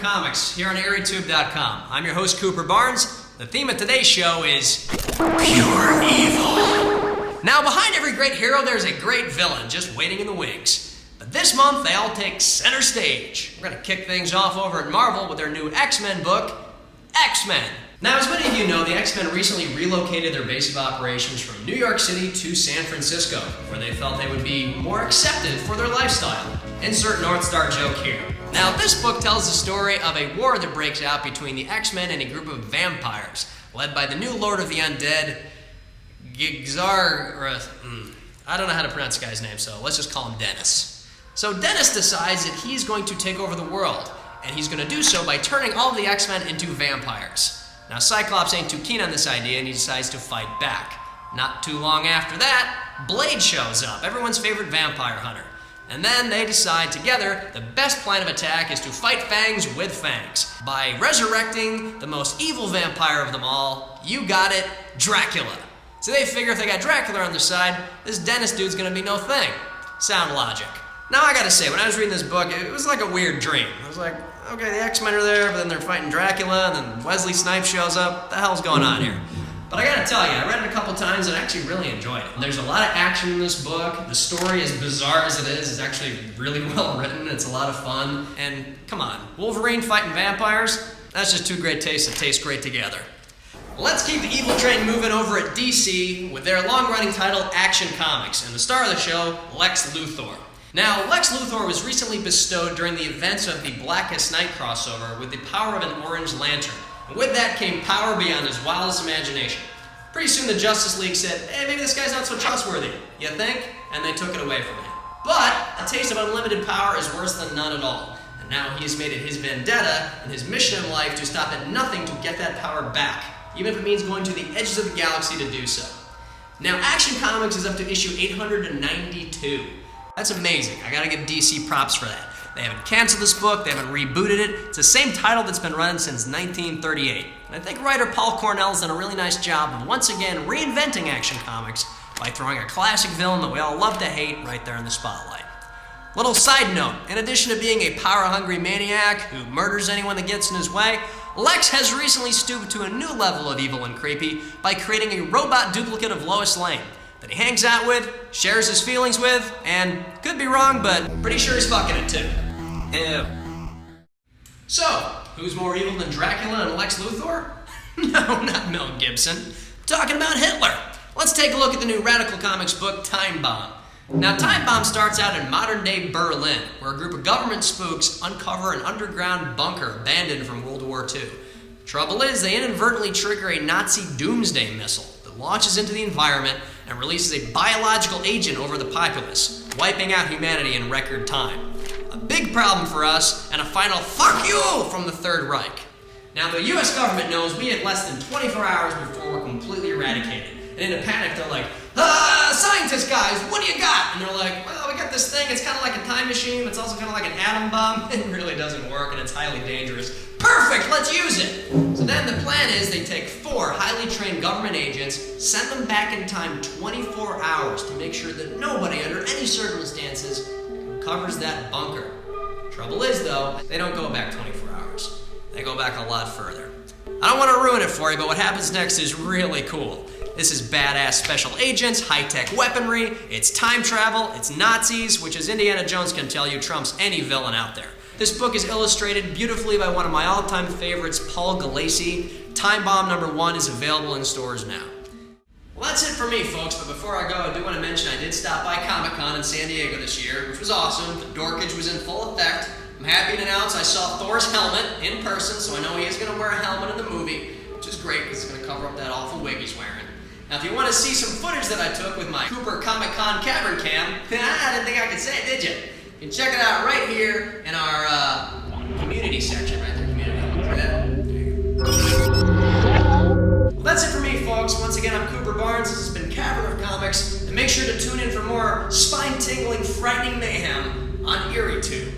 Cavern of Comics here on EerieTube.com. I'm your host, Cooper Barnes. The theme of today's show is pure evil. Now, behind every great hero, there's a great villain just waiting in the wings. But this month, they all take center stage. We're going to kick things off over at Marvel with their new X-Men book, XMen. Now, as many of you know, the X-Men recently relocated their base of operations from New York City to San Francisco, where they felt they would be more accepted for their lifestyle. Insert North Star joke here. Now, this book tells the story of a war that breaks out between the X-Men and a group of vampires, led by the new Lord of the Undead, I don't know how to pronounce the guy's name, so let's just call him Dennis. So Dennis decides that he's going to take over the world, and he's going to do so by turning all of the X-Men into vampires. Now, Cyclops ain't too keen on this idea, and he decides to fight back. Not too long after that, Blade shows up, everyone's favorite vampire hunter. And then they decide together the best plan of attack is to fight Fangs with Fangs by resurrecting the most evil vampire of them all. You got it, Dracula. So they figure if they got Dracula on their side, this Dennis dude's gonna be no thing. Sound logic. Now I gotta say, when I was reading this book, it was like a weird dream. I was like, okay, the X-Men are there, but then they're fighting Dracula, and then Wesley Snipes shows up. What the hell's going on here? But I gotta tell you, I read it a couple times and I actually really enjoyed it. There's a lot of action in this book. The story, as bizarre as it is actually really well written. It's a lot of fun. And come on, Wolverine fighting vampires? That's just two great tastes that taste great together. Let's keep the evil train moving over at DC with their long-running title, Action Comics, and the star of the show, Lex Luthor. Now, Lex Luthor was recently bestowed during the events of the Blackest Night crossover with the power of an orange lantern. And with that came power beyond his wildest imagination. Pretty soon the Justice League said, hey, maybe this guy's not so trustworthy. You think? And they took it away from him. But a taste of unlimited power is worse than none at all. And now he's made it his vendetta and his mission in life to stop at nothing to get that power back, even if it means going to the edges of the galaxy to do so. Now, Action Comics is up to issue 892. That's amazing. I gotta give DC props for that. They haven't canceled this book, they haven't rebooted it. It's the same title that's been running since 1938. And I think writer Paul Cornell's done a really nice job of once again reinventing Action Comics by throwing a classic villain that we all love to hate right there in the spotlight. Little side note, in addition to being a power-hungry maniac who murders anyone that gets in his way, Lex has recently stooped to a new level of evil and creepy by creating a robot duplicate of Lois Lane that he hangs out with, shares his feelings with, and could be wrong, but pretty sure he's fucking it too. Ew. So, who's more evil than Dracula and Lex Luthor? No, not Mel Gibson. I'm talking about Hitler. Let's take a look at the new Radical Comics book, Time Bomb. Now, Time Bomb starts out in modern-day Berlin, where a group of government spooks uncover an underground bunker abandoned from World War II. Trouble is, they inadvertently trigger a Nazi doomsday missile that launches into the environment and releases a biological agent over the populace, wiping out humanity in record time. A big problem for us, and a final fuck you from the Third Reich. Now, the US government knows we had less than 24 hours before we're completely eradicated. And in a panic, they're like, scientists guys, what do you got? And they're like, well, we got this thing, it's kind of like a time machine, it's also kind of like an atom bomb. It really doesn't work, and it's highly dangerous. Perfect, let's use it! So then the plan is they take 4 highly trained government agents, send them back in time 24 hours to make sure that nobody, under any circumstances, covers that bunker. Trouble is, though, they don't go back 24 hours. They go back a lot further. I don't want to ruin it for you, but what happens next is really cool. This is badass special agents, high-tech weaponry, it's time travel, it's Nazis, which as Indiana Jones can tell you trumps any villain out there. This book is illustrated beautifully by one of my all-time favorites, Paul Galassi. Time Bomb #1 is available in stores now. Well, that's it for me, folks, but before I go, I do want to mention I did stop by Comic-Con in San Diego this year, which was awesome. The dorkage was in full effect. I'm happy to announce I saw Thor's helmet in person, so I know he is going to wear a helmet in the movie, which is great because it's going to cover up that awful wig he's wearing. Now, if you want to see some footage that I took with my Cooper Comic-Con Cavern Cam, I didn't think I could say it, did you? You can check it out right here in our community section, right there, community. See that? There you go. Well, that's it for me, folks. Once again, I'm Cooper Barnes. This has been Cavern of Comics, and make sure to tune in for more spine-tingling, frightening mayhem on EerieTube.